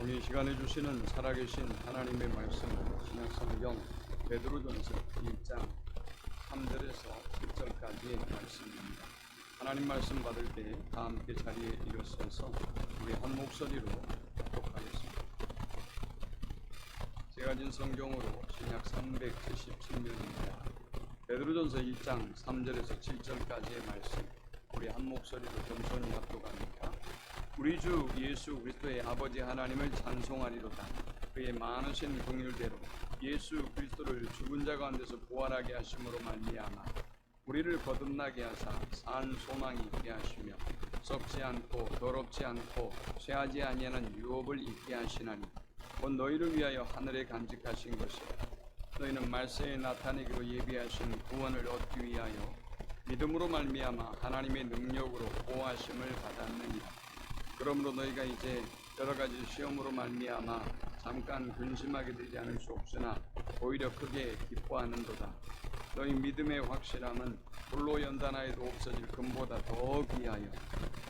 오늘 이 시간에 주시는 살아계신 하나님의 말씀은 신약성경 베드로전서 1장 3절에서 7절까지의 말씀입니다. 하나님 말씀 받을 때 다 함께 자리에 일어서서 우리 한 목소리로 독하겠습니다. 제가 가진 성경으로 신약 377년입니다. 베드로전서 1장 3절에서 7절까지의 말씀 우리 한 목소리로 겸손히 합독합니다. 우리 주 예수 그리스도의 아버지 하나님을 찬송하리로다. 그의 많으신 긍휼대로 예수 그리스도를 죽은 자 가운데서 부활하게 하심으로 말미암아 우리를 거듭나게 하사 산 소망이 있게 하시며 썩지 않고 더럽지 않고 쇠하지 아니하는 유업을 있게 하시나니 곧 너희를 위하여 하늘에 간직하신 것이라. 너희는 말세에 나타내기로 예비하신 구원을 얻기 위하여 믿음으로 말미암아 하나님의 능력으로 보호하심을 받았느니라. 그러므로 너희가 이제 여러 가지 시험으로 말미암아 잠깐 근심하게 되지 않을 수 없으나 오히려 크게 기뻐하는도다. 너희 믿음의 확실함은 불로 연단하여도 없어질 금보다 더 귀하여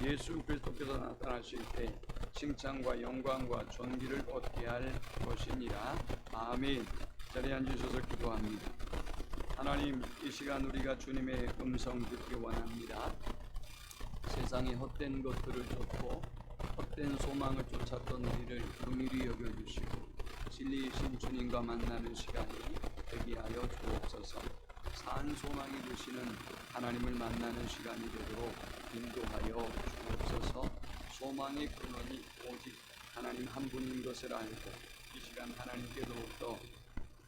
예수 그리스도께서 나타나실 때 칭찬과 영광과 존귀를 얻게 할 것이니라. 아멘. 자리에 앉으셔서 기도합니다. 하나님, 이 시간 우리가 주님의 음성 듣기 원합니다. 세상의 헛된 것들을 쫓고 헛된 소망을 쫓았던 우리를 긍휼히 여겨주시고 진리이신 주님과 만나는 시간이 되게 하여 주옵소서. 산 소망이 되시는 하나님을 만나는 시간이 되도록 인도하여 주옵소서. 소망의 근원이 오직 하나님 한 분인 것을 알고 이 시간 하나님께 더욱더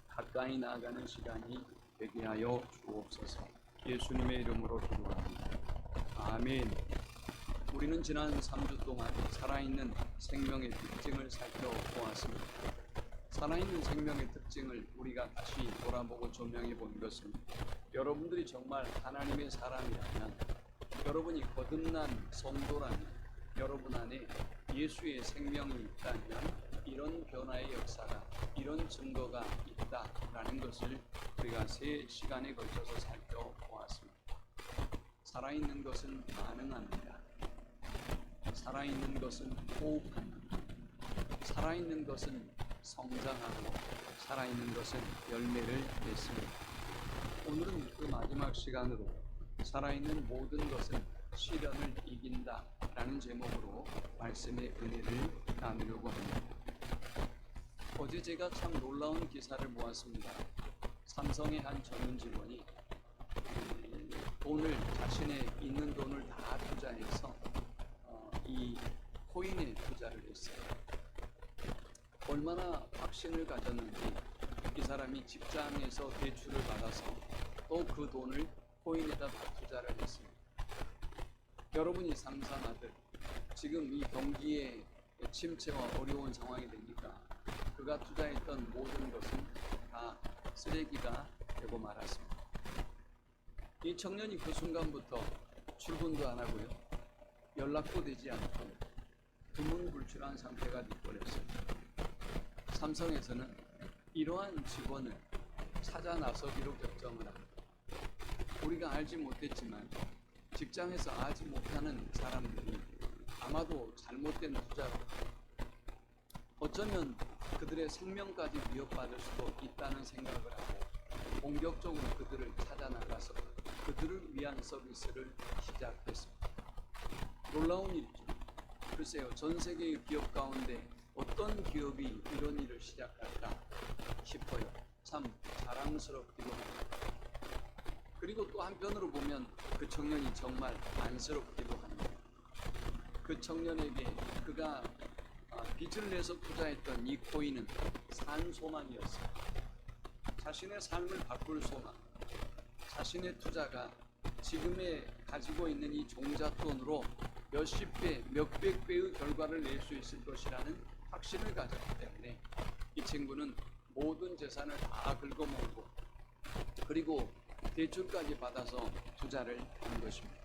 가까이 나아가는 시간이 되게 하여 주옵소서. 예수님의 이름으로 기도합니다. 아멘. 우리는 지난 3주 동안 살아있는 생명의 특징을 살펴보았습니다. 살아있는 생명의 특징을 우리가 다시 돌아보고 조명해 본 것은 여러분들이 정말 하나님의 사람이라면, 여러분이 거듭난 성도라면, 여러분 안에 예수의 생명이 있다면 이런 변화의 역사가, 이런 증거가 있다라는 것을 우리가 3시간에 걸쳐서 살펴보았습니다. 살아있는 것은 반응합니다. 살아있는 것은 호흡합니다. 살아있는 것은 성장하고 살아있는 것은 열매를 맺습니다. 오늘은 그 마지막 시간으로 살아있는 모든 것은 시련을 이긴다 라는 제목으로 말씀의 은혜를 나누려고 합니다. 어제 제가 참 놀라운 기사를 보았습니다. 삼성의 한 전문 직원이 돈을, 자신의 있는 돈을 다 투자해서 이 코인에 투자를 했어요. 얼마나 확신을 가졌는지 이 사람이 직장에서 대출을 받아서 또 그 돈을 코인에다 다 투자를 했습니다. 여러분이 상상하듯 지금 이 경기의 침체와 어려운 상황이 되니까 그가 투자했던 모든 것은 다 쓰레기가 되고 말았습니다. 이 청년이 그 순간부터 출근도 안 하고요, 연락도 되지 않고 두문불출한 상태가 되어버렸어요. 삼성에서는 이러한 직원을 찾아 나서기로 결정을 합니다. 우리가 알지 못했지만 직장에서 알지 못하는 사람들이 아마도 잘못된 투자로 어쩌면 그들의 생명까지 위협받을 수도 있다는 생각을 하고 본격적으로 그들을 찾아 나가서 그들을 위한 서비스를 시작했습니다. 놀라운 일이죠. 글쎄요, 전 세계의 기업 가운데 어떤 기업이 이런 일을 시작할까 싶어요. 참 자랑스럽기도 합니다. 그리고 또 한편으로 보면 그 청년이 정말 안쓰럽기도 합니다. 그 청년에게 그가 빚을 내서 투자했던 이 코인은 산 소망이었어요. 자신의 삶을 바꿀 소망, 자신의 투자가 지금의 가지고 있는 이 종잣돈으로 몇십 배, 몇백 배의 결과를 낼 수 있을 것이라는 확신을 가졌기 때문에 이 친구는 모든 재산을 다 긁어모으고 그리고 대출까지 받아서 투자를 한 것입니다.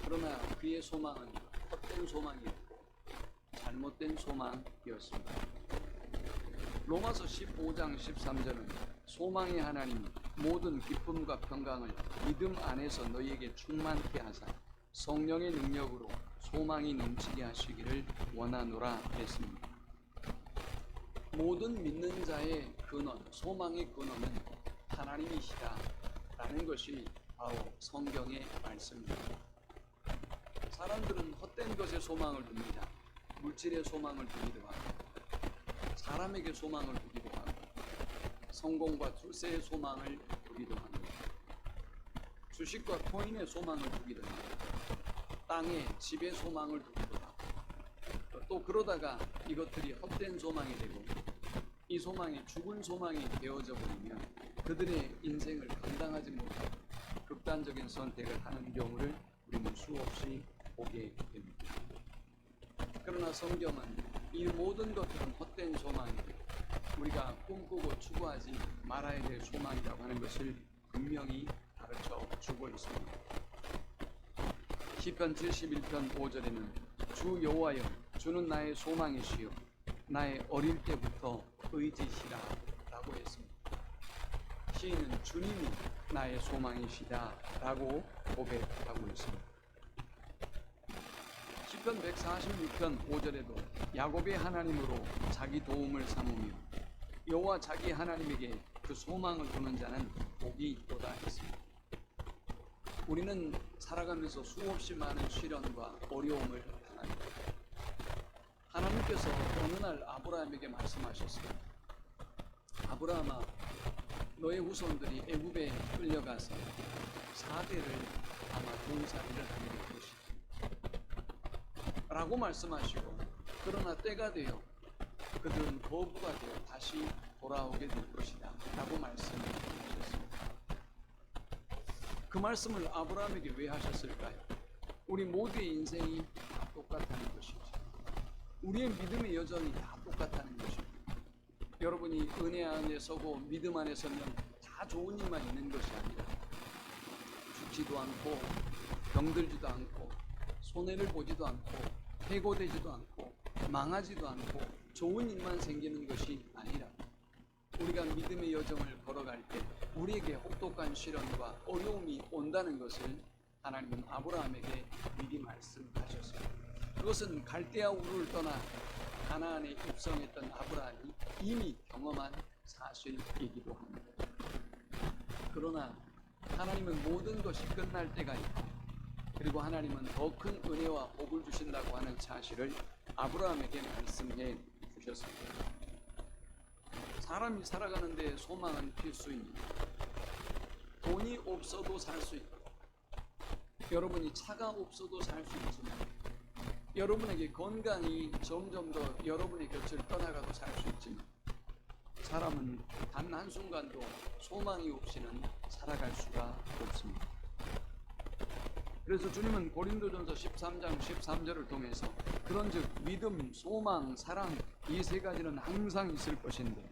그러나 그의 소망은 헛된 소망이었고 잘못된 소망이었습니다. 로마서 15장 13절은 소망의 하나님이 모든 기쁨과 평강을 믿음 안에서 너희에게 충만케 하사 성령의 능력으로 소망이 넘치게 하시기를 원하노라 했습니다. 모든 믿는 자의 근원, 소망의 근원은 하나님이시다 라는 것이 바로 성경의 말씀입니다. 사람들은 헛된 것에 소망을 둡니다. 물질의 소망을 두기도 하고, 사람에게 소망을 두기도 하고, 성공과 출세의 소망을 두기도 합니다. 주식과 코인의 소망을 두기도 합니다. 땅에 집의 소망을 두기도 하고, 또 그러다가 이것들이 헛된 소망이 되고 이 소망이 죽은 소망이 되어져 버리면 그들의 인생을 감당하지 못하고 극단적인 선택을 하는 경우를 우리는 수없이 보게 됩니다. 그러나 성경은 이 모든 것들은 헛된 소망이고 우리가 꿈꾸고 추구하지 말아야 될 소망이라고 하는 것을 분명히 가르쳐 주고 있습니다. 시편 71편 5절에는 주 여호와여 주는 나의 소망이시요 나의 어릴 때부터 의지시라 라고 했습니다. 시인은 주님이 나의 소망이시다 라고 고백하고 있습니다. 시편 146편 5절에도 야곱의 하나님으로 자기 도움을 삼으며 여호와 자기 하나님에게 그 소망을 두는 자는 복이 있도다 했습니다. 우리는 살아가면서 수없이 많은 시련과 어려움을 당합니다. 하나님께서 어느 날 아브라함에게 말씀하셨습니다. 아브라함아, 너의 후손들이 애굽에 끌려가서 4대를 아마 종살이를 하게 될 것이다 라고 말씀하시고, 그러나 때가 되어 그들은 거부가 되어 다시 돌아오게 될 것이다 라고 말씀하셨습니다. 그 말씀을 아브라함에게 왜 하셨을까요? 우리 모두의 인생이 다 똑같다는 것이죠. 우리의 믿음의 여정이 다 똑같다는 것입니다. 여러분이 은혜 안에 서고 믿음 안에 서면 다 좋은 일만 있는 것이 아니라 죽지도 않고 병들지도 않고 손해를 보지도 않고 해고되지도 않고 망하지도 않고 좋은 일만 생기는 것이 아니라 우리가 믿음의 여정을 걸어갈 때 우리에게 혹독한 시련과 어려움이 온다는 것을 하나님은 아브라함에게 미리 말씀하셨습니다. 그것은 갈대아 우르를 떠나 가나안에 입성했던 아브라함이 이미 경험한 사실이기도 합니다. 그러나 하나님은 모든 것이 끝날 때가 있고, 그리고 하나님은 더 큰 은혜와 복을 주신다고 하는 사실을 아브라함에게 말씀해 주셨습니다. 사람이 살아가는데 소망은 필수입니다. 돈이 없어도 살 수 있고, 여러분이 차가 없어도 살 수 있지만, 여러분에게 건강이 점점 더 여러분의 곁을 떠나가도 살 수 있지만, 사람은 단 한순간도 소망이 없이는 살아갈 수가 없습니다. 그래서 주님은 고린도전서 13장 13절을 통해서 그런즉 믿음, 소망, 사랑 이 세 가지는 항상 있을 것인데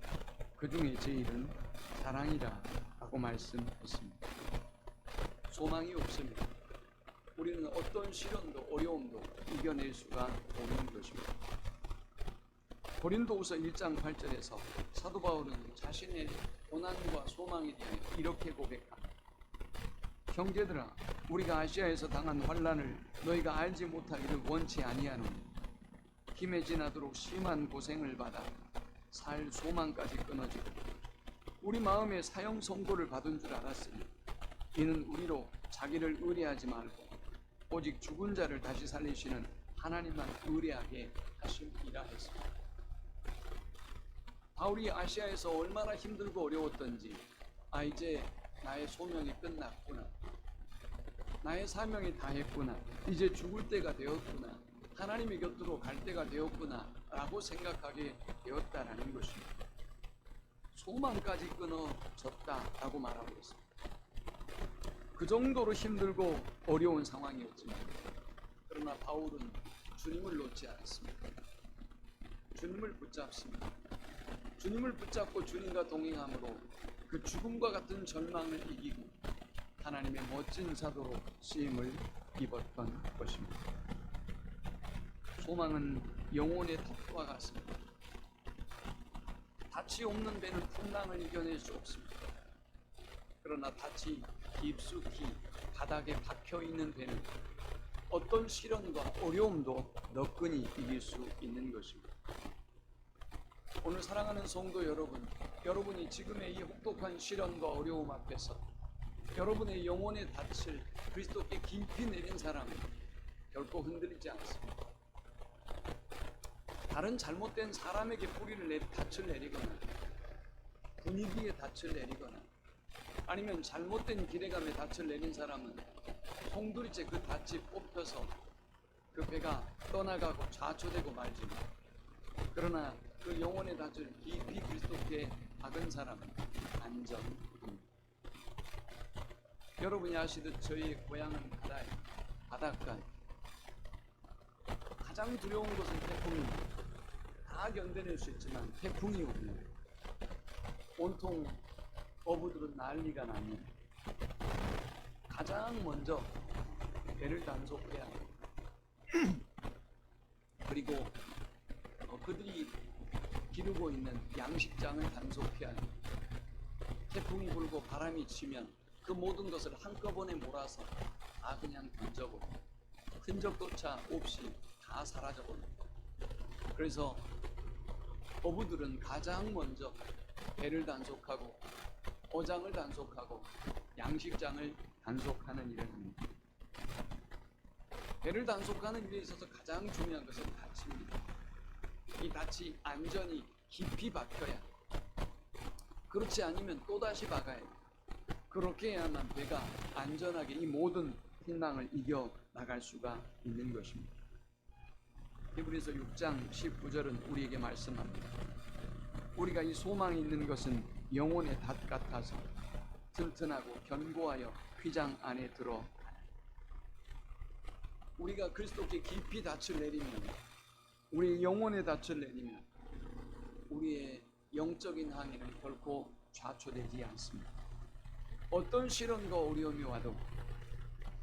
그 중에 제일은 사랑이라 라고 말씀했습니다. 소망이 없으면 우리는 어떤 시련도 어려움도 이겨낼 수가 없는 것입니다. 고린도후서 1장 8절에서 사도 바울은 자신의 고난과 소망에 대해 이렇게 고백합니다. 형제들아, 우리가 아시아에서 당한 환난을 너희가 알지 못하기를 원치 아니하노니 힘에 지나도록 심한 고생을 받아 살 소망까지 끊어지고 우리 마음에 사형 선고를 받은 줄 알았으니 이는 우리로 자기를 의뢰하지 말고 오직 죽은 자를 다시 살리시는 하나님만 의뢰하게 하심이라 했습니다. 바울이 아시아에서 얼마나 힘들고 어려웠던지, 이제 나의 소명이 끝났구나, 나의 사명이 다했구나, 이제 죽을 때가 되었구나, 하나님의 곁으로 갈 때가 되었구나 라고 생각하게 되었다라는 것입니다. 소망까지 끊어졌다라고 말하고 있습니다. 그 정도로 힘들고 어려운 상황이었지만, 그러나 바울은 주님을 놓지 않았습니다. 주님을 붙잡습니다. 주님을 붙잡고 주님과 동행함으로 그 죽음과 같은 절망을 이기고 하나님의 멋진 사도로 쓰임을 입었던 것입니다. 소망은 영혼의 탑과 같습니다. 닻이 없는 배는 풍랑을 이겨낼 수 없습니다. 그러나 닻이 깊숙이 바닥에 박혀있는 배는 어떤 시련과 어려움도 너끈히 이길 수 있는 것입니다. 오늘 사랑하는 성도 여러분, 여러분이 지금의 이 혹독한 시련과 어려움 앞에서 여러분의 영혼에 닻을 그리스도께 깊이 내린 사람은 결코 흔들리지 않습니다. 다른 잘못된 사람에게 닻을 내리거나 분위기에 닻을 내리거나 아니면 잘못된 기대감에 닻을 내린 사람은 송두리째 그 닻이 뽑혀서 그 배가 떠나가고 좌초되고 말지만, 그러나 그 영혼의 닻을 깊이 그리스도께 박은 사람은 안전합니다. 여러분이 아시듯 저희 고향은 바닷가. 가장 두려운 것은 태풍입니다. 다 견뎌낼 수 있지만 태풍이 오면 온통 어부들은 난리가 나면 가장 먼저 배를 단속해야 합니다. 그리고 그들이 기르고 있는 양식장을 단속해야 합니다. 태풍이 불고 바람이 치면 그 모든 것을 한꺼번에 몰아서 다 그냥 던져버립니다. 흔적조차 없이 다 사라져버립니다. 그래서 어부들은 가장 먼저 배를 단속하고 어장을 단속하고 양식장을 단속하는 일을 합니다. 배를 단속하는 일에 있어서 가장 중요한 것은 닻입니다. 이 닻이 안전히 깊이 박혀야, 그렇지 않으면 또다시 박아야 해요. 그렇게 해야만 배가 안전하게 이 모든 풍랑을 이겨 나갈 수가 있는 것입니다. 히브리서 6장 19절은 우리에게 말씀합니다. 우리가 이 소망이 있는 것은 영혼의 닷 같아서 튼튼하고 견고하여 휘장 안에 들어, 우리가 그리스도께 깊이 닻을 내리면, 우리의 영혼의 닻을 내리면 우리의 영적인 항해는 결코 좌초되지 않습니다. 어떤 시련과 어려움이 와도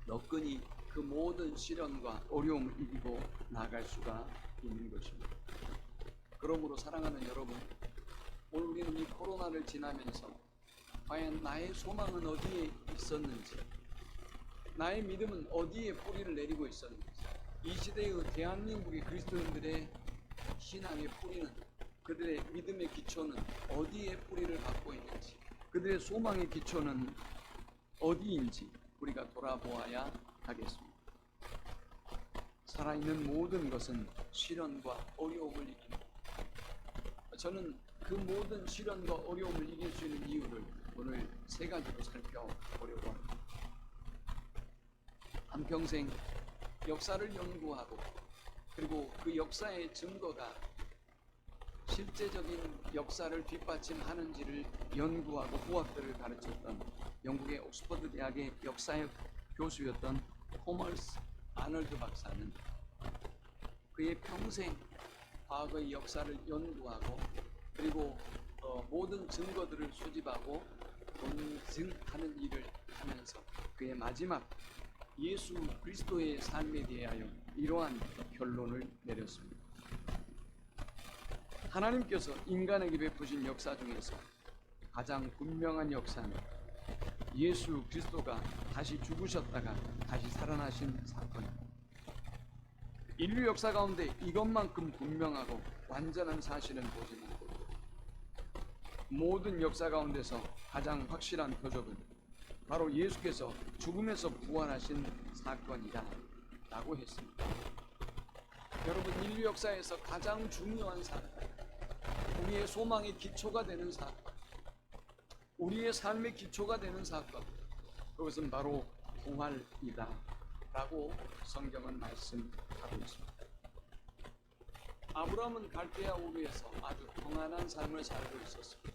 너끈히 그 모든 시련과 어려움을 이기고 나아갈 수가 있는 것입니다. 그러므로 사랑하는 여러분, 오늘 우리는 이 코로나를 지나면서 과연 나의 소망은 어디에 있었는지, 나의 믿음은 어디에 뿌리를 내리고 있었는지, 이 시대의 대한민국의 그리스도인들의 신앙의 뿌리는, 그들의 믿음의 기초는 어디에 뿌리를 받고 있는지, 그들의 소망의 기초는 어디인지 우리가 돌아보아야 하겠습니다. 살아있는 모든 것은 시련과 어려움을 이깁니다. 저는 그 모든 시련과 어려움을 이길 수 있는 이유를 오늘 세 가지로 살펴보려고 합니다. 한평생 역사를 연구하고 그리고 그 역사의 증거가 실제적인 역사를 뒷받침하는지를 연구하고 후학들을 가르쳤던 영국의 옥스퍼드 대학의 역사학 교수였던 토머스 아널드 박사는 그의 평생 과거의 역사를 연구하고 그리고 모든 증거들을 수집하고 논증하는 일을 하면서 그의 마지막 예수 그리스도의 삶에 대하여 이러한 결론을 내렸습니다. 하나님께서 인간에게 베푸신 역사 중에서 가장 분명한 역사는 예수 그리스도가 다시 죽으셨다가 다시 살아나신 사건입니다. 인류 역사 가운데 이것만큼 분명하고 완전한 사실은 보지 못하고, 모든 역사 가운데서 가장 확실한 표적은 바로 예수께서 죽음에서 부활하신 사건이다 라고 했습니다. 여러분, 인류 역사에서 가장 중요한 사건, 우리의 소망의 기초가 되는 사건, 우리의 삶의 기초가 되는 사건, 그것은 바로 부활이다 라고 성경은 말씀하고 있습니다. 아브라함은 갈대아 우르에서 아주 평안한 삶을 살고 있었습니다.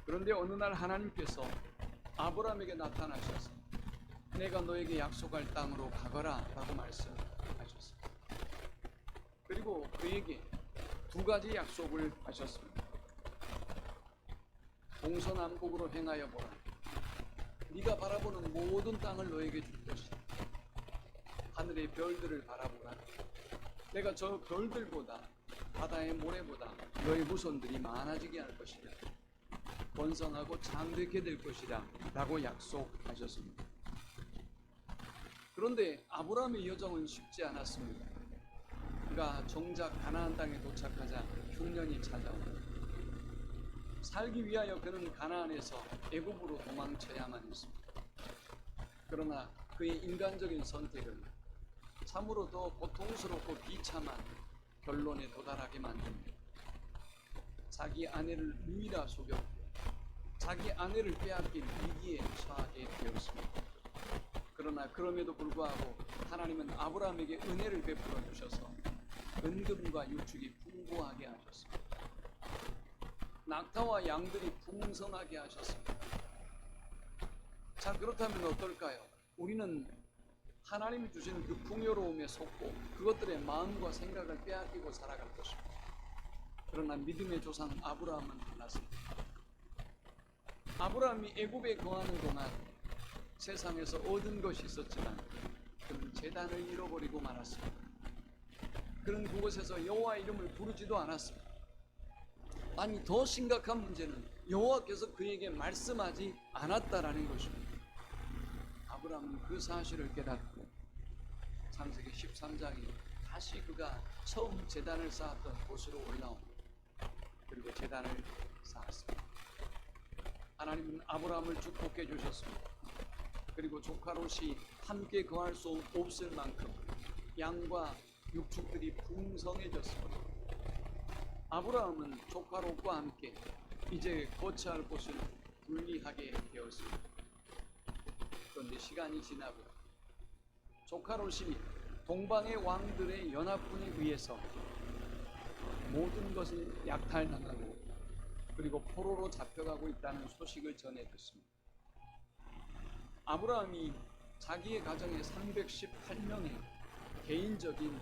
그런데 어느 날 하나님께서 아브라함에게 나타나셔서 내가 너에게 약속할 땅으로 가거라 라고 말씀하셨습니다. 그리고 그에게 두 가지 약속을 하셨습니다. 동서남북으로 행하여 보라. 네가 바라보는 모든 땅을 너에게 줄 것이다. 하늘의 별들을 바라보라. 내가 저 별들보다 바다의 모래보다 너의 후손들이 많아지게 할 것이다. 번성하고 장대케 될 것이다 라고 약속하셨습니다. 그런데 아브라함의 여정은 쉽지 않았습니다. 그가 정작 가나안 땅에 도착하자 흉년이 찾아옵니다. 살기 위하여 그는 가나안에서 애굽으로 도망쳐야만 했습니다. 그러나 그의 인간적인 선택은 참으로 더 고통스럽고 비참한 결론에 도달하게 만듭니다. 자기 아내를 누이라 속였고 자기 아내를 빼앗긴 위기에 처하게 되었습니다. 그러나 그럼에도 불구하고 하나님은 아브라함에게 은혜를 베풀어 주셔서 은금과 육축이 풍부하게 하셨습니다. 낙타와 양들이 풍성하게 하셨습니다. 자, 그렇다면 어떨까요? 우리는 하나님이 주신 그 풍요로움에 속고 그것들의 마음과 생각을 빼앗기고 살아갈 것입니다. 그러나 믿음의 조상 아브라함은 달랐습니다. 아브라함이 애굽에 거하는 동안 세상에서 얻은 것이 있었지만 그는 제단을 잃어버리고 말았습니다. 그는 그곳에서 여호와 이름을 부르지도 않았습니다. 아니, 더 심각한 문제는 여호와께서 그에게 말씀하지 않았다라는 것입니다. 아브라함은 그 사실을 깨닫고 창세기 13장에 다시 그가 처음 제단을 쌓았던 곳으로 올라옵니다. 그리고 제단을 쌓았습니다. 하나님은 아브라함을 축복해 주셨습니다. 그리고 조카 롯이 함께 거할 수 없을 만큼 양과 육축들이 풍성해졌습니다. 아브라함은 조카 롯과 함께 이제 거처할 곳을 분리하게 되었습니다. 그런데 시간이 지나고 조카 롯이 동방의 왕들의 연합군에 의해서 모든 것을 약탈당하고 그리고 포로로 잡혀가고 있다는 소식을 전해 듣습니다. 아브라함이 자기의 가정에 318명의 개인적인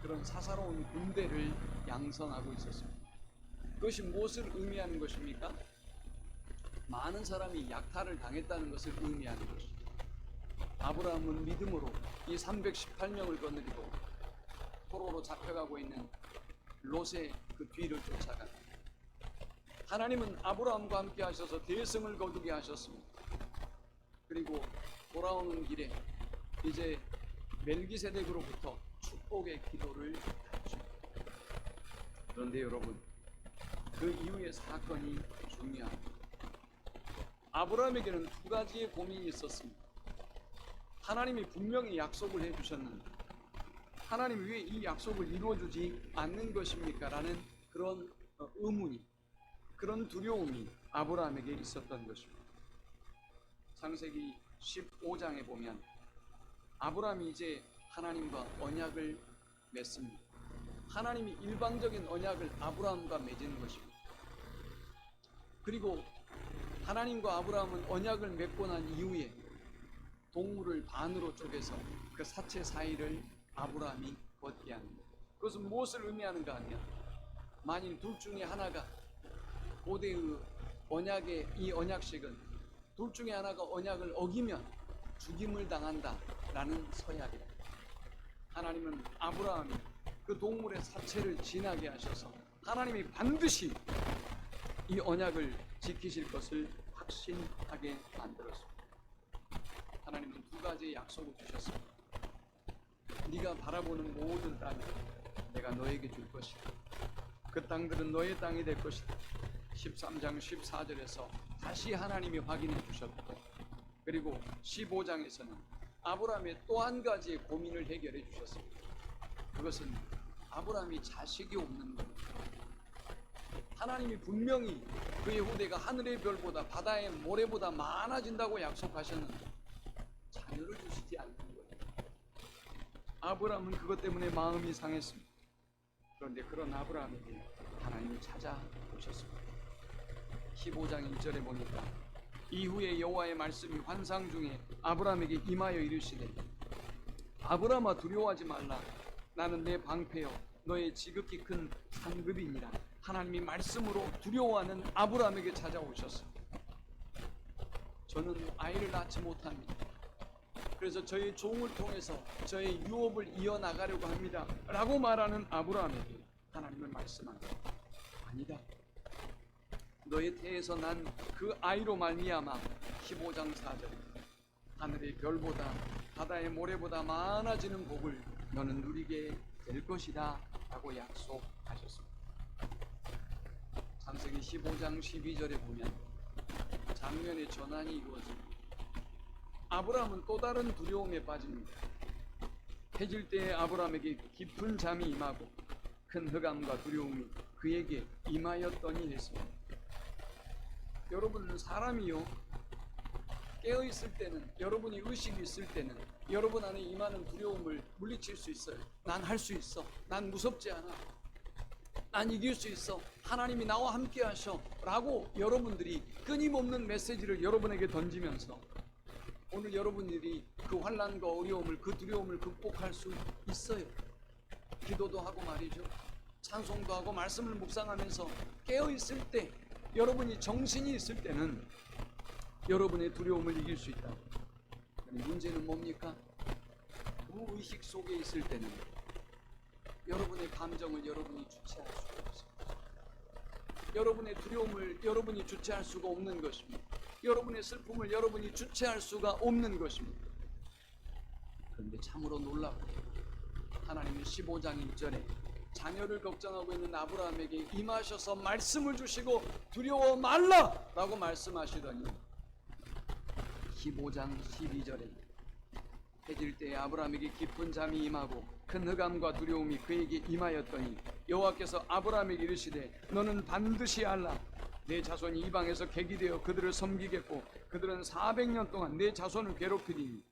그런 사사로운 군대를 양성하고 있었습니다. 그것이 무엇을 의미하는 것입니까? 많은 사람이 약탈을 당했다는 것을 의미하는 것입니다. 아브라함은 믿음으로 이 318명을 거느리고 포로로 잡혀가고 있는 롯의 그 뒤를 쫓아갑니다. 하나님은 아브라함과 함께 하셔서 대성을 거두게 하셨습니다. 그리고 돌아오는 길에 이제 멜기세덱으로부터 축복의 기도를 하십니다. 그런데 여러분, 그 이후의 사건이 중요합니다. 아브라함에게는 두 가지의 고민이 있었습니다. 하나님이 분명히 약속을 해주셨는데 하나님이 왜 이 약속을 이루어주지 않는 것입니까? 라는 그런 의문이, 그런 두려움이 아브라함에게 있었던 것입니다. 창세기 15장에 보면 아브라함이 이제 하나님과 언약을 맺습니다. 하나님이 일방적인 언약을 아브라함과 맺은 것입니다. 그리고 하나님과 아브라함은 언약을 맺고 난 이후에 동물을 반으로 쪼개서 그 사체 사이를 아브라함이 걷게 합니다. 그것은 무엇을 의미하는가 하면 만일 둘 중에 하나가 고대의 언약의 이 언약식은 둘 중에 하나가 언약을 어기면 죽임을 당한다라는 서약입니다. 하나님은 아브라함이 그 동물의 사체를 지나게 하셔서 하나님이 반드시 이 언약을 지키실 것을 확신하게 만들었습니다. 하나님은 두 가지의 약속을 주셨습니다. 네가 바라보는 모든 땅을 내가 너에게 줄 것이다. 그 땅들은 너의 땅이 될 것이다. 13장 14절에서 다시 하나님이 확인해 주셨고, 그리고 15장에서는 아브라함의 또 한 가지의 고민을 해결해 주셨습니다. 그것은 아브라함이 자식이 없는 겁니다. 하나님이 분명히 그의 후대가 하늘의 별보다 바다의 모래보다 많아진다고 약속하셨는데 자녀를 주시지 않는 거예요. 아브라함은 그것 때문에 마음이 상했습니다. 그런데 그런 아브라함에게 하나님이 찾아오셨습니다. 15장 1절에 보니까 이후에 여호와의 말씀이 환상 중에 아브라함에게 임하여 이르시되 아브라함아 두려워하지 말라. 나는 내 방패여 너의 지극히 큰 상급이니라. 하나님이 말씀으로 두려워하는 아브라함에게 찾아오셨습니다. 저는 아이를 낳지 못합니다. 그래서 저의 종을 통해서 저의 유업을 이어나가려고 합니다 라고 말하는 아브라함에게 하나님은 말씀합니다. 아니다. 너의 태에서 난 그 아이로 말미암아 15장 4절 하늘의 별보다 바다의 모래보다 많아지는 복을 너는 누리게 될 것이다 라고 약속하셨습니다. 창세기 15장 12절에 보면 장면의 전환이 이루어집니다. 아브라함은 또 다른 두려움에 빠집니다. 해질 때에 아브라함에게 깊은 잠이 임하고 큰 흑암과 두려움이 그에게 임하였더니 했습니다. 여러분, 사람이요, 깨어있을 때는, 여러분이 의식이 있을 때는 여러분 안에 임하는 두려움을 물리칠 수 있어요. 난 할 수 있어. 난 무섭지 않아. 난 이길 수 있어. 하나님이 나와 함께 하셔 라고 여러분들이 끊임없는 메시지를 여러분에게 던지면서 오늘 여러분들이 그 환난과 어려움을, 그 두려움을 극복할 수 있어요. 기도도 하고 말이죠, 찬송도 하고 말씀을 묵상하면서 깨어있을 때, 여러분이 정신이 있을 때는 여러분의 두려움을 이길 수 있다. 문제는 뭡니까? 무의식 속에 있을 때는 여러분의 감정을 여러분이 주체할 수가 없습니다. 여러분의 두려움을 여러분이 주체할 수가 없는 것입니다. 여러분의 슬픔을 여러분이 주체할 수가 없는 것입니다. 그런데 참으로 놀랍고 하나님은 15장 1절에 자녀를 걱정하고 있는 아브라함에게 임하셔서 말씀을 주시고 두려워 말라 라고 말씀하시더니 15장 12절에 해질 때에 아브라함에게 깊은 잠이 임하고 큰 흑암과 두려움이 그에게 임하였더니 여호와께서 아브라함에게 이르시되 너는 반드시 알라. 내 자손이 이방에서 객이 되어 그들을 섬기겠고 그들은 400년 동안 내 자손을 괴롭히리니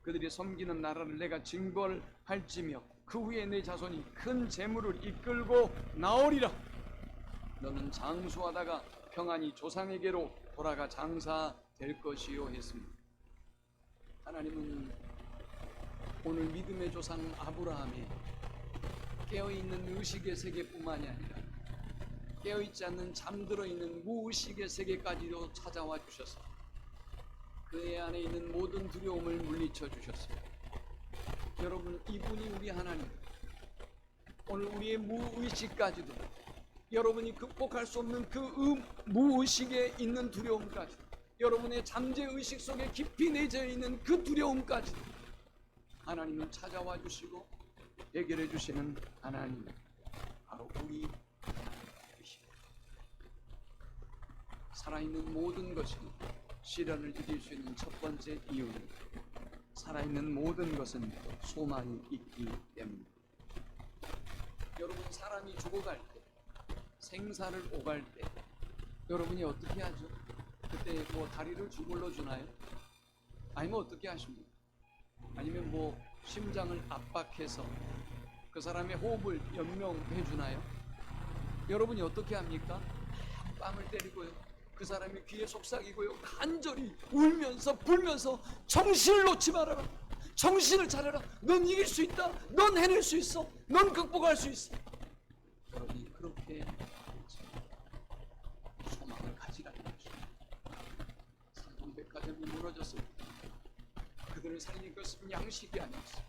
그들이 섬기는 나라를 내가 징벌할지며 그 후에 내 자손이 큰 재물을 이끌고 나오리라. 너는 장수하다가 평안히 조상에게로 돌아가 장사될 것이요 했습니다. 하나님은 오늘 믿음의 조상 아브라함의 깨어있는 의식의 세계뿐만이 아니라 깨어있지 않는 잠들어 있는 무의식의 세계까지도 찾아와 주셔서 그의 안에 있는 모든 두려움을 물리쳐 주셨어요. 여러분, 이분이 우리 하나님, 오늘 우리의 무의식까지도, 여러분이 극복할 수 없는 그 무의식에 있는 두려움까지, 여러분의 잠재의식 속에 깊이 내재해 있는 그 두려움까지 하나님은 찾아와 주시고 해결해 주시는 하나님, 바로 우리 하나님이십니다. 살아있는 모든 것이 시련을 이길 수 있는 첫 번째 이유는 살아있는 모든 것은 소망이 있기 때문입니다. 여러분, 사람이 죽어갈 때, 생사를 오갈 때 여러분이 어떻게 하죠? 그때 뭐 다리를 주물러 주나요? 아니면 어떻게 하십니까? 아니면 뭐 심장을 압박해서 그 사람의 호흡을 연명해 주나요? 여러분이 어떻게 합니까? 뺨을 때리고요, 그 사람의 귀에 속삭이고요, 간절히 울면서 불면서 정신을 놓지 말아라, 정신을 차려라, 넌 이길 수 있다, 넌 해낼 수 있어, 넌 극복할 수 있어. 여러분이 그렇게 소망을 가지라는 것입니다. 삼성백화점이 무너졌을 때 그들을 살린 것은 양식이 아니었어.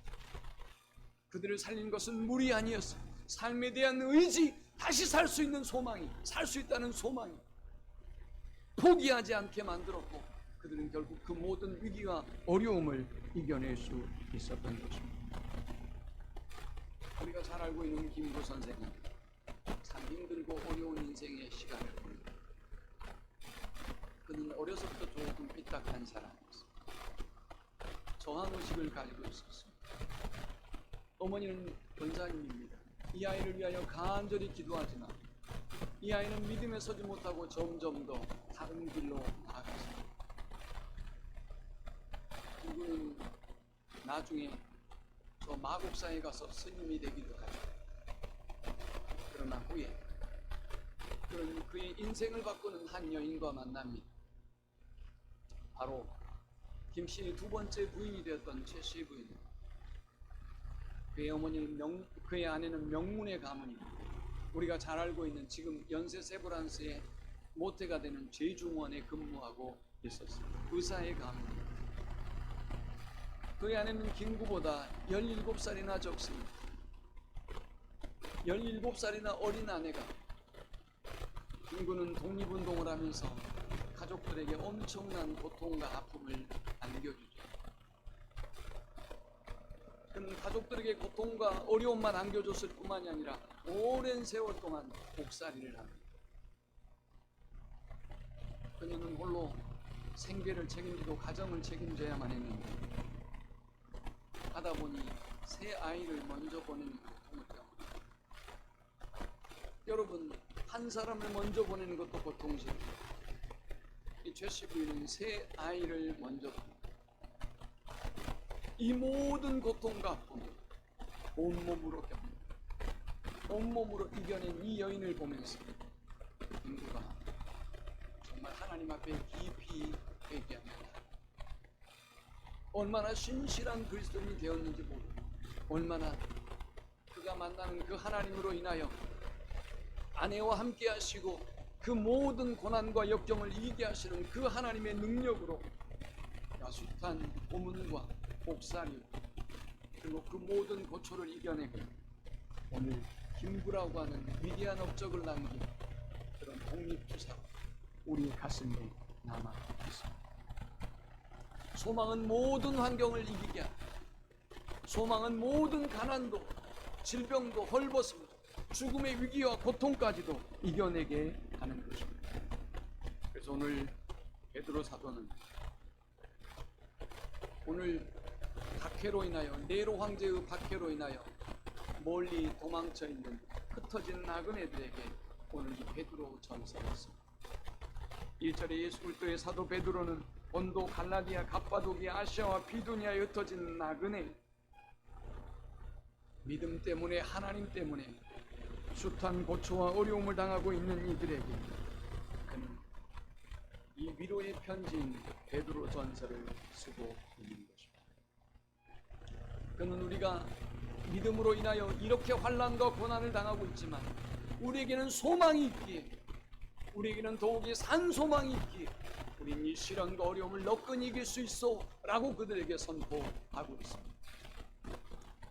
그들을 살린 것은 물이 아니었어. 삶에 대한 의지, 다시 살 수 있는 소망이, 살 수 있다는 소망이 포기하지 않게 만들었고 그들은 결국 그 모든 위기와 어려움을 이겨낼 수 있었던 것입니다. 우리가 잘 알고 있는 김구 선생은 참 힘들고 어려운 인생의 시간을 보냅니다. 그는 어려서부터 조금 삐딱한 사람이었습니다. 저항의식을 가지고 있었습니다. 어머니는 권사님입니다. 이 아이를 위하여 간절히 기도하지만 이 아이는 믿음에 서지 못하고 점점 더 다른 길로 나아갔습니다. 누구는 나중에 저 마곡사에 가서 스님이 되기도 하죠. 그러나 후에 그는 그의 인생을 바꾸는 한 여인과 만납니다. 바로 김 씨의 두 번째 부인이 되었던 최 씨 부인입니다. 그의 어머니는 그의 아내는 명문의 가문입니다. 우리가 잘 알고 있는 지금 연세 세브란스의 모태가 되는 제중원에 근무하고 있었습니다. 의사의 가문입니다. 그의 아내는 김구보다 17살이나 적습니다. 17살이나 어린 아내가, 김구는 독립운동을 하면서 가족들에게 엄청난 고통과 아픔을 안겨주죠. 그는 가족들에게 고통과 어려움만 안겨줬을 뿐만이 아니라 오랜 세월 동안 목살이를 합니다. 그녀는 홀로 생계를 책임지고 가정을 책임져야만 했는데 하다 보니 새 아이를 먼저 보내는 고통을 겪습니다. 여러분, 한 사람을 먼저 보내는 것도 고통이죠. 이 최씨 부인은 새 아이를 먼저 보냅니다. 이 모든 고통과 아픔을 온몸으로 겪습니다. 온몸으로 이겨낸 이 여인을 보면서 인구가 정말 하나님 앞에 깊이 회개합니다. 얼마나 신실한 그리스도인이 되었는지 모르고 얼마나 그가 만나는 그 하나님으로 인하여 아내와 함께 하시고 그 모든 고난과 역경을 이기게 하시는 그 하나님의 능력으로 야숱한 고문과 목살이 그리고 그 모든 고초를 이겨내고 오늘 김구라고 하는 위대한 업적을 남긴 그런 독립투사로 우리 가슴에 남아 있습니다. 소망은 모든 환경을 이기게 합니다. 소망은 모든 가난도, 질병도, 헐벗음도, 죽음의 위기와 고통까지도 이겨내게 하는 것입니다. 그래서 오늘 베드로 사도는 오늘 박해로 인하여, 네로 황제의 박해로 인하여 멀리 도망쳐 있는 흩어진 나그네들에게 오늘 이 베드로 전서를 씁니다. 1절에 예수 그리스도의 사도 베드로는 본도, 갈라디아, 갑바도기아, 아시아와 비두니아에 흩어진 나그네, 믿음 때문에, 하나님 때문에 숱한 고초와 어려움을 당하고 있는 이들에게 그는 이 위로의 편지인 베드로 전서를 쓰고 있는 것입니다. 그는 우리가 믿음으로 인하여 이렇게 환난과 고난을 당하고 있지만 우리에게는 소망이 있기에, 우리에게는 더욱이 산 소망이 있기에 우린 이 시련과 어려움을 너끈히 이길 수 있어 라고 그들에게 선포하고 있습니다.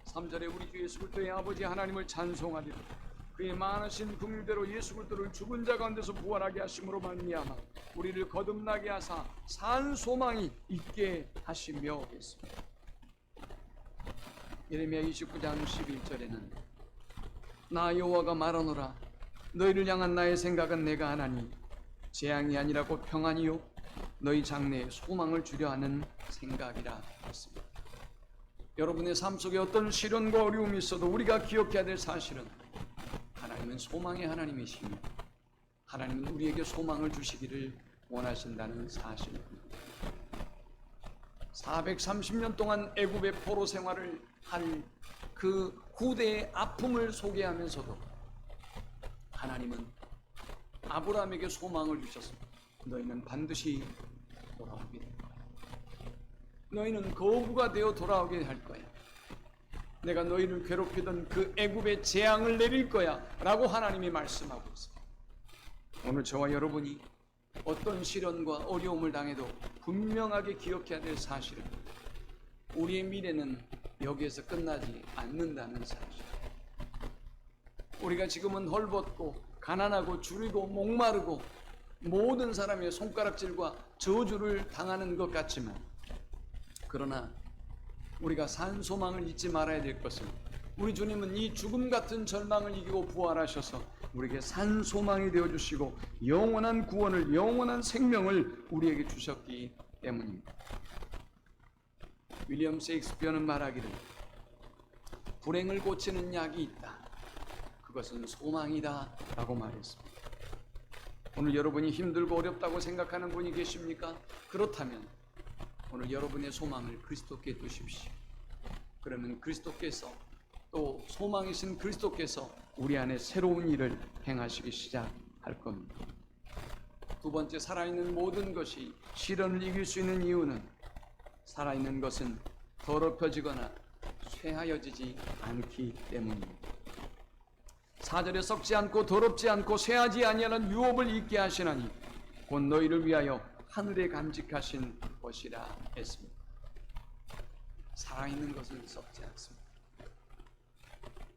3절에 우리 주 예수 그리스도의 아버지 하나님을 찬송하리라. 그의 많으신 긍휼대로 예수 그리스도를 죽은 자 가운데서 부활하게 하심으로 말미암아 우리를 거듭나게 하사 산 소망이 있게 하시며 했습니다. 예레미야 29장 11절에는 나 여호와가 말하노라. 너희를 향한 나의 생각은 내가 하나니 재앙이 아니라 곧 평안이요 너희 장래에 소망을 주려 하는 생각이라 했습니다. 여러분의 삶 속에 어떤 시련과 어려움이 있어도 우리가 기억해야 될 사실은 하나님은 소망의 하나님이시며 하나님은 우리에게 소망을 주시기를 원하신다는 사실입니다. 430년 동안 애굽의 포로 생활을 한 그 후대의 아픔을 소개하면서도 하나님은 아브라함에게 소망을 주셨습니다. 너희는 반드시 돌아오게 될 거야. 너희는 거부가 되어 돌아오게 할 거야. 내가 너희를 괴롭히던 그 애굽의 재앙을 내릴 거야 라고 하나님이 말씀하고 있습니다. 오늘 저와 여러분이 어떤 시련과 어려움을 당해도 분명하게 기억해야 될 사실은 우리의 미래는 여기에서 끝나지 않는다는 사실. 우리가 지금은 헐벗고 가난하고 줄이고 목마르고 모든 사람의 손가락질과 저주를 당하는 것 같지만 그러나 우리가 산 소망을 잊지 말아야 될 것은 우리 주님은 이 죽음 같은 절망을 이기고 부활하셔서 우리에게 산 소망이 되어주시고 영원한 구원을, 영원한 생명을 우리에게 주셨기 때문입니다. 윌리엄 셰익스피어는 말하기를 불행을 고치는 약이 있다. 그것은 소망이다 라고 말했습니다. 오늘 여러분이 힘들고 어렵다고 생각하는 분이 계십니까? 그렇다면 오늘 여러분의 소망을 그리스도께 두십시오. 그러면 그리스도께서 또 소망이신 그리스도께서 우리 안에 새로운 일을 행하시기 시작할 겁니다. 두 번째, 살아있는 모든 것이 시련을 이길 수 있는 이유는 살아있는 것은 더럽혀지거나 쇠하여지지 않기 때문입니다. 4절에 썩지 않고 더럽지 않고 쇠하지 아니하는 유업을 잊게 하시나니 곧 너희를 위하여 하늘에 간직하신 것이라 했습니다. 살아있는 것은 썩지 않습니다.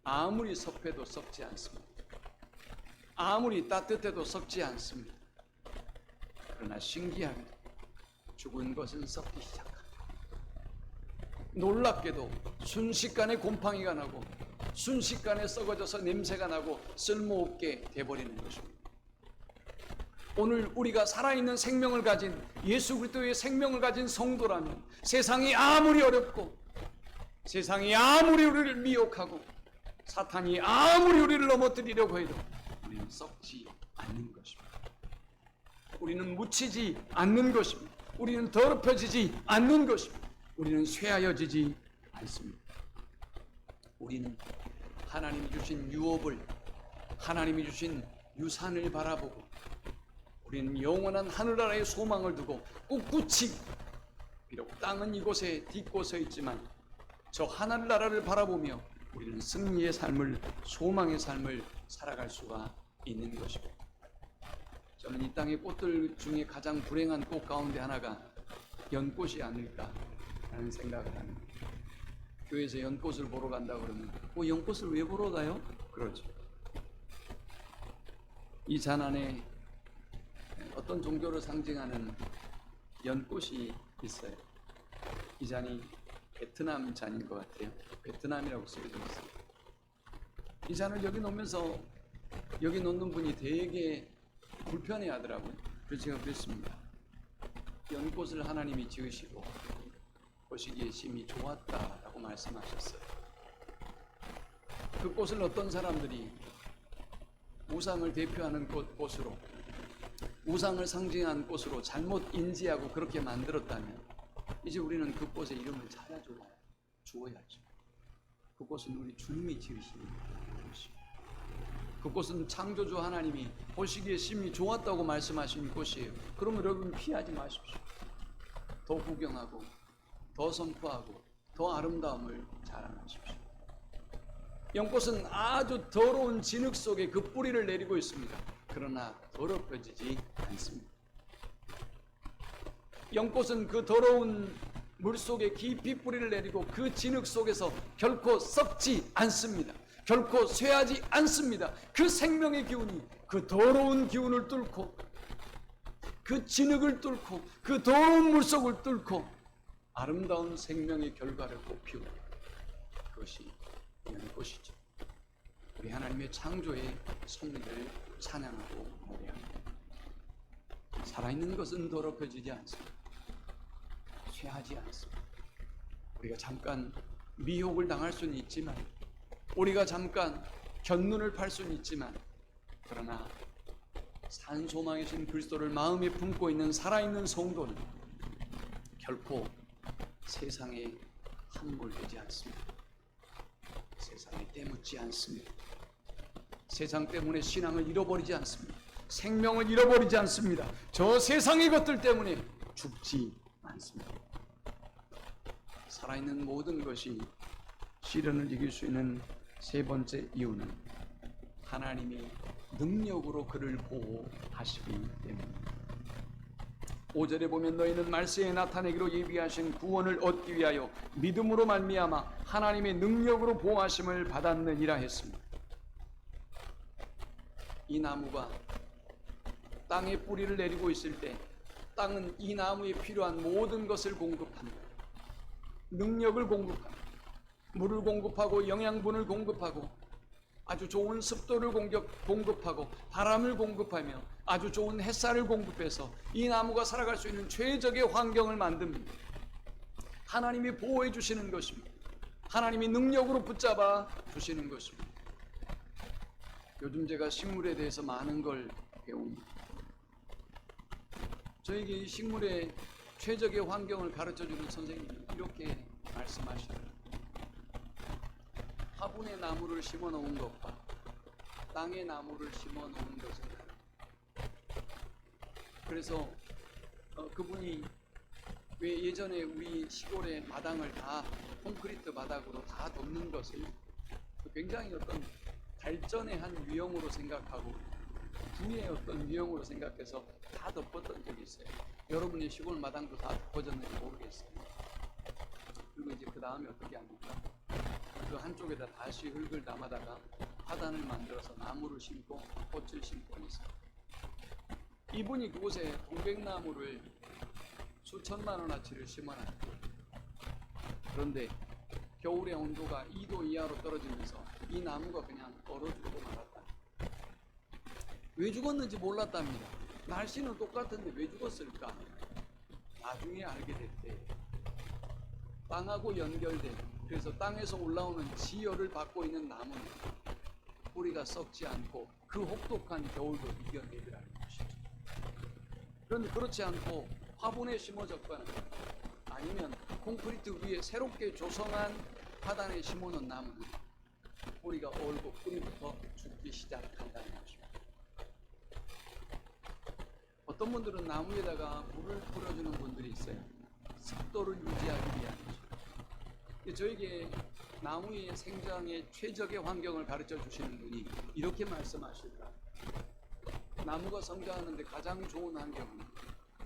아무리 섭해도 썩지 않습니다. 아무리 따뜻해도 썩지 않습니다. 그러나 신기하게도 죽은 것은 썩기 시작합니다. 놀랍게도 순식간에 곰팡이가 나고 순식간에 썩어져서 냄새가 나고 쓸모없게 돼버리는 것입니다. 오늘 우리가 살아있는 생명을 가진 예수 그리스도의 생명을 가진 성도라면 세상이 아무리 어렵고 세상이 아무리 우리를 미혹하고 사탄이 아무리 우리를 넘어뜨리려고 해도 우리는 썩지 않는 것입니다. 우리는 묻히지 않는 것입니다. 우리는 더럽혀지지 않는 것입니다. 우리는 쇠하여지지 않습니다. 우리는 하나님이 주신 유업을, 하나님이 주신 유산을 바라보고 우리는 영원한 하늘나라의 소망을 두고 꿋꿋이, 비록 땅은 이곳에 딛고 서 있지만 저 하늘나라를 바라보며 우리는 승리의 삶을, 소망의 삶을 살아갈 수가 있는 것입니다. 저는 이 땅의 꽃들 중에 가장 불행한 꽃 가운데 하나가 연꽃이 아닐까 라는 생각을 합니다. 교회에서 연꽃을 보러 간다고 그러면 연꽃을 왜 보러 가요? 그러죠. 이 잔 안에 어떤 종교를 상징하는 연꽃이 있어요. 이 잔이 베트남 잔인 것 같아요. 베트남이라고 쓰여져 있어요. 이 잔을 여기 놓으면서 여기 놓는 분이 되게 불편해 하더라고요. 그래서 제가 그랬습니다. 연꽃을 하나님이 지으시고 보시기에 심히 좋았다라고 말씀하셨어요. 그 꽃을 어떤 사람들이 우상을 대표하는 꽃으로, 우상을 상징한 꽃으로 잘못 인지하고 그렇게 만들었다면 이제 우리는 그 꽃의 이름을 주어야죠. 그 꽃은 우리 주님이 지으신 꽃입니다. 그 꽃은 창조주 하나님이 보시기에 심히 좋았다고 말씀하신 꽃이에요. 그러면 여러분 피하지 마십시오. 더 구경하고 더 선포하고 더 아름다움을 자랑하십시오. 연꽃은 아주 더러운 진흙 속에 그 뿌리를 내리고 있습니다. 그러나 더럽혀지지 않습니다. 연꽃은 그 더러운 물 속에 깊이 뿌리를 내리고 그 진흙 속에서 결코 썩지 않습니다. 결코 쇠하지 않습니다. 그 생명의 기운이 그 더러운 기운을 뚫고 그 진흙을 뚫고 그 더러운 물속을 뚫고 아름다운 생명의 결과를 꽃피우는 그것이 연꽃이죠. 우리 하나님의 창조의 섭리를 찬양하고 노래합니다. 살아있는 것은 더럽혀지지 않습니다. 쇠하지 않습니다. 우리가 잠깐 미혹을 당할 수는 있지만, 우리가 잠깐 견눈을 팔 수는 있지만, 그러나 산 소망이신 그리스도를 마음에 품고 있는 살아있는 성도는 결코 세상에 함몰되지 않습니다. 세상에 때묻지 않습니다. 세상 때문에 신앙을 잃어버리지 않습니다. 생명을 잃어버리지 않습니다. 저 세상의 것들 때문에 죽지 않습니다. 살아있는 모든 것이 시련을 이길 수 있는 세 번째 이유는 하나님이 능력으로 그를 보호하시기 때문입니다. 5절에 보면 너희는 말세에 나타내기로 예비하신 구원을 얻기 위하여 믿음으로 말미암아 하나님의 능력으로 보호하심을 받았느니라 했습니다. 이 나무가 땅에 뿌리를 내리고 있을 때 땅은 이 나무에 필요한 모든 것을 공급합니다. 능력을 공급합니다. 물을 공급하고 영양분을 공급하고 아주 좋은 습도를 공급하고 바람을 공급하며 아주 좋은 햇살을 공급해서 이 나무가 살아갈 수 있는 최적의 환경을 만듭니다. 하나님이 보호해 주시는 것입니다. 하나님이 능력으로 붙잡아 주시는 것입니다. 요즘 제가 식물에 대해서 많은 걸 배웁니다. 저에게 이 식물의 최적의 환경을 가르쳐주는 선생님이 이렇게 말씀하시더라고요. 화분에 나무를 심어 놓은 것과 땅에 나무를 심어 놓은 것은 다릅니다. 그래서 그분이 왜 예전에 우리 시골의 마당을 다 콘크리트 바닥으로 다 덮는 것을 굉장히 어떤 발전의 한 유형으로 생각하고 부의 어떤 유형으로 생각해서 다 덮었던 적이 있어요. 여러분의 시골 마당도 다 덮어졌는지 모르겠어요. 그리고 이제 그 다음에 어떻게 합니까? 그 한쪽에다 다시 흙을 담아다가 화단을 만들어서 나무를 심고 꽃을 심고 있어요. 이분이 그곳에 동백나무를 수천만 원어치를 심어놨고, 그런데 겨울의 온도가 2도 이하로 떨어지면서 이 나무가 그냥 얼어 죽고 말았다. 왜 죽었는지 몰랐답니다. 날씨는 똑같은데 왜 죽었을까? 나중에 알게 됐대. 땅하고 연결된, 그래서 땅에서 올라오는 지열을 받고 있는 나무는 뿌리가 썩지 않고 그 혹독한 겨울도 이겨내더라는 것이죠. 그런데 그렇지 않고 화분에 심어졌거나 아니면 콘크리트 위에 새롭게 조성한 화단에 심어놓은 나무는 뿌리가 얼고 뿌리부터 죽기 시작한다는 것입니다. 어떤 분들은 나무에다가 물을 뿌려주는 분들이 있어요. 습도를 유지하기 위함이죠. 저에게 나무의 생장의 최적의 환경을 가르쳐 주시는 분이 이렇게 말씀하실까? 나무가 성장하는데 가장 좋은 환경은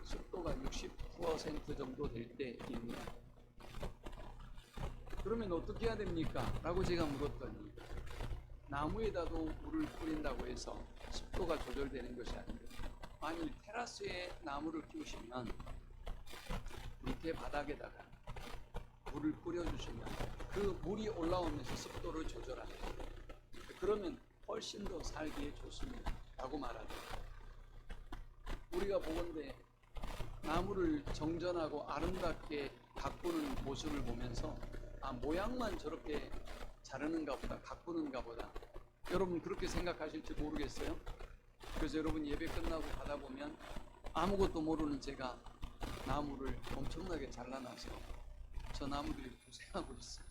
습도가 60% 정도 될 때입니다. 그러면 어떻게 해야 됩니까? 라고 제가 물었더니 나무에다도 물을 뿌린다고 해서 습도가 조절되는 것이 아닙니다. 만일 테라스에 나무를 키우시면 밑에 바닥에다가 물을 뿌려주시면 그 물이 올라오면서 습도를 조절합니다. 그러면 훨씬 더 살기에 좋습니다. 라고 말하죠. 우리가 보건대 나무를 정전하고 아름답게 가꾸는 모습을 보면서 모양만 저렇게 자르는가 보다, 가꾸는가 보다. 여러분 그렇게 생각하실지 모르겠어요. 그래서 여러분 예배 끝나고 가다 보면 아무것도 모르는 제가 나무를 엄청나게 잘라놔서 저 나무들이 고생하고 있어요.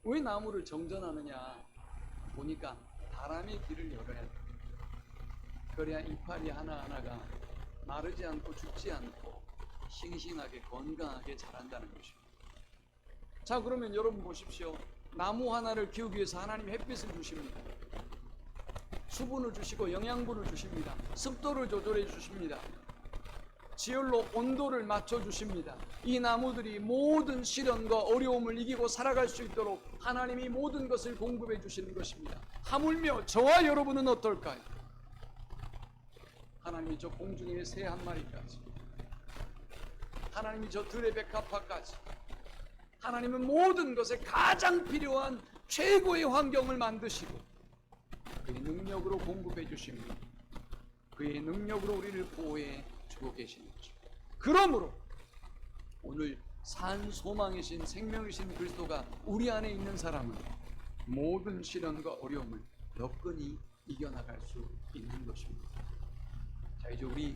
왜 나무를 정전하느냐 보니까 바람의 길을 열어야 돼요. 그래야 이파리 하나하나가 마르지 않고 죽지 않고 싱싱하게 건강하게 자란다는 것입니다. 자, 그러면 여러분 보십시오. 나무 하나를 키우기 위해서 하나님 햇빛을 주십니다. 수분을 주시고 영양분을 주십니다. 습도를 조절해 주십니다. 지열로 온도를 맞춰 주십니다. 이 나무들이 모든 시련과 어려움을 이기고 살아갈 수 있도록 하나님이 모든 것을 공급해 주시는 것입니다. 하물며 저와 여러분은 어떨까요? 하나님이 저 공중의 새 한 마리까지, 하나님이 저 들의 백합화까지, 하나님은 모든 것에 가장 필요한 최고의 환경을 만드시고 그의 능력으로 공급해 주십니다. 그의 능력으로 우리를 보호해 주고 계시는 것입니다. 그러므로 오늘 산 소망이신 생명이신 그리스도가 우리 안에 있는 사람은 모든 시련과 어려움을 너끈히 이겨나갈 수 있는 것입니다. 자, 이제 우리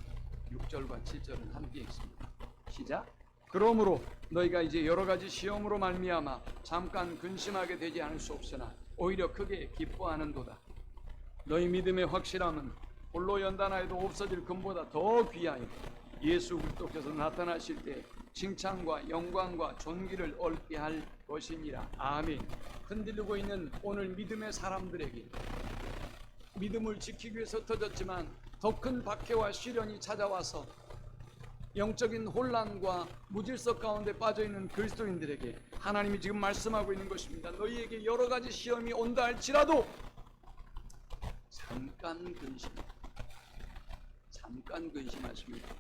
6절과 7절은 함께 읽습니다. 시작. 그러므로 너희가 이제 여러 가지 시험으로 말미암아 잠깐 근심하게 되지 않을 수 없으나 오히려 크게 기뻐하는도다. 너희 믿음의 확실함은 홀로 연단하여도 없어질 금보다 더 귀하여 예수 그리스도께서 나타나실 때 칭찬과 영광과 존귀를 얻게 할 것이니라. 아멘. 흔들리고 있는 오늘 믿음의 사람들에게 믿음을 지키기 위해서 흩어졌지만 더 큰 박해와 시련이 찾아와서 영적인 혼란과 무질서 가운데 빠져있는 그리스도인들에게 하나님이 지금 말씀하고 있는 것입니다. 너희에게 여러 가지 시험이 온다 할지라도 잠깐 근심하십니다.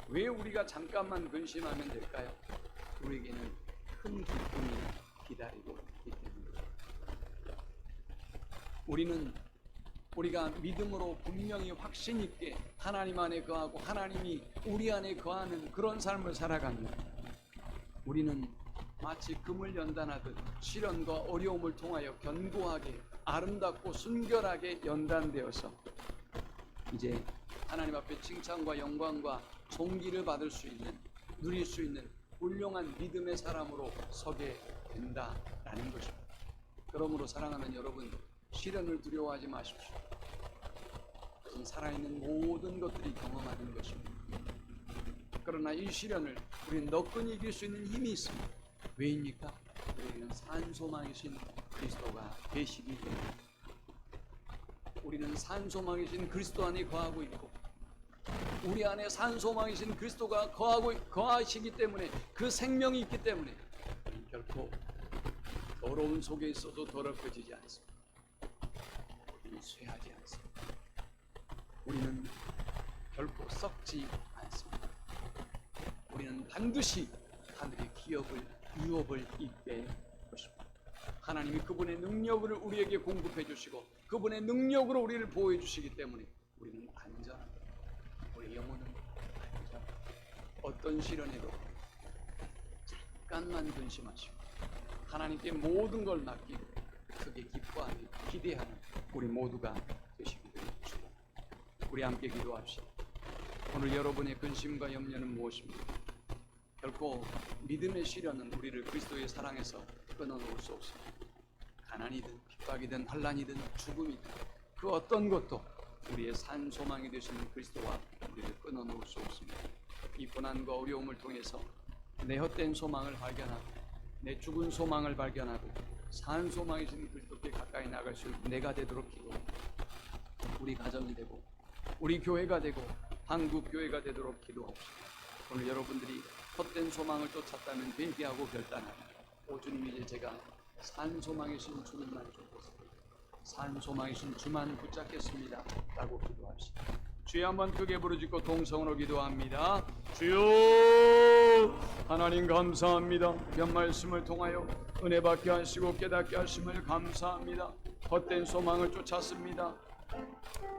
왜 우리가 잠깐만 근심하면 될까요? 우리에게는 큰 기쁨이 기다리고 있기 때문입니다. 우리가 믿음으로 분명히 확신 있게 하나님 안에 거하고 하나님이 우리 안에 거하는 그런 삶을 살아가면 우리는 마치 금을 연단하듯 시련과 어려움을 통하여 견고하게 아름답고 순결하게 연단되어서 이제 하나님 앞에 칭찬과 영광과 존귀를 받을 수 있는, 누릴 수 있는 훌륭한 믿음의 사람으로 서게 된다라는 것입니다. 그러므로 사랑하는 여러분, 시련을 두려워하지 마십시오. 그것은 살아있는 모든 것들이 경험하는 것입니다. 그러나 이 시련을 우리는 너끈히 이길 수 있는 힘이 있습니다. 왜입니까? 우리는 산소망이신 그리스도가 계시기 때문에. 우리는 산소망이신 그리스도 안에 거하고 있고 우리 안에 산소망이신 그리스도가 거하시기 때문에 그 생명이 있기 때문에 결코 더러운 속에 있어도 더럽혀지지 않습니다. 우리는 쇠하지 않습니다. 우리는 결코 썩지 않습니다. 우리는 반드시 하늘의 기업을 유업을 있게 하십니다. 하나님이 그분의 능력을 우리에게 공급해 주시고 그분의 능력으로 우리를 보호해 주시기 때문에 우리는 안전합니다. 우리 영혼은 안전합니다. 어떤 시련에도 잠깐만 근심하시고 하나님께 모든 걸 맡기고 크게 기뻐하며 기대하는 우리 모두가 되시기를 축원합니다. 우리 함께 기도합시다. 오늘 여러분의 근심과 염려는 무엇입니까? 결코 믿음의 시련은 우리를 그리스도의 사랑에서 끊어놓을 수 없습니다. 가난이든 핍박이든 환난이든 죽음이든 그 어떤 것도 우리의 산 소망이 되시는 그리스도와 우리를 끊어놓을 수 없습니다. 이 고난과 어려움을 통해서 내 헛된 소망을 발견하고 내 죽은 소망을 발견하고 산 소망이신 그리스도께 가까이 나갈 수 있는 내가 되도록 기도합니다. 우리 가정이 되고 우리 교회가 되고 한국 교회가 되도록 기도합시다. 오늘 여러분들이 헛된 소망을 쫓았다면 회개하고 결단합니다. 오 주님, 이제 제가 산 소망이신 주님만 쫓겠습니다. 산 소망이신 주만 붙잡겠습니다 라고 기도합시다. 주여 한번 크게 부르짖고 동성으로 기도합니다. 주여 하나님 감사합니다. 이런 말씀을 통하여 은혜 받게 하시고 깨닫게 하심을 감사합니다. 헛된 소망을 쫓았습니다.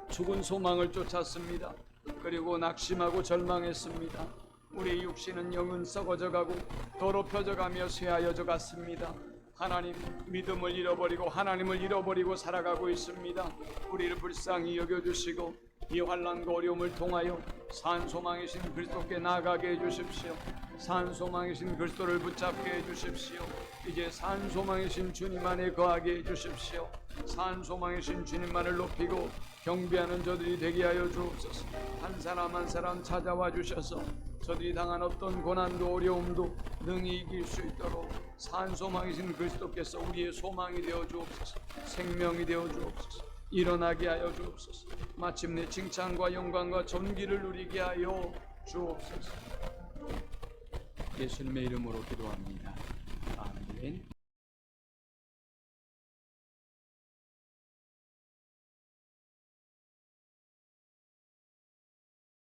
죽은 소망을 쫓았습니다. 그리고 낙심하고 절망했습니다. 우리 육신은 영은 썩어져가고 더럽혀져가며 쇠하여져 갔습니다. 하나님, 믿음을 잃어버리고 하나님을 잃어버리고 살아가고 있습니다. 우리를 불쌍히 여겨주시고 이 환난과 어려움을 통하여 산 소망이신 그리스도께 나아가게 해주십시오. 산 소망이신 그리스도를 붙잡게 해주십시오. 이제 산 소망이신 주님 안에 거하게 해주십시오. 산 소망이신 주님만을 높이고 경배하는 저들이 되게 하여 주옵소서. 한 사람 한 사람 찾아와 주셔서 저들이 당한 어떤 고난도 어려움도 능히 이길 수 있도록 산 소망이신 그리스도께서 우리의 소망이 되어 주옵소서. 생명이 되어 주옵소서. 일어나게 하여 주옵소서. 마침내 칭찬과 영광과 존귀를 누리게 하여 주옵소서. 예수님의 이름으로 기도합니다. 아멘.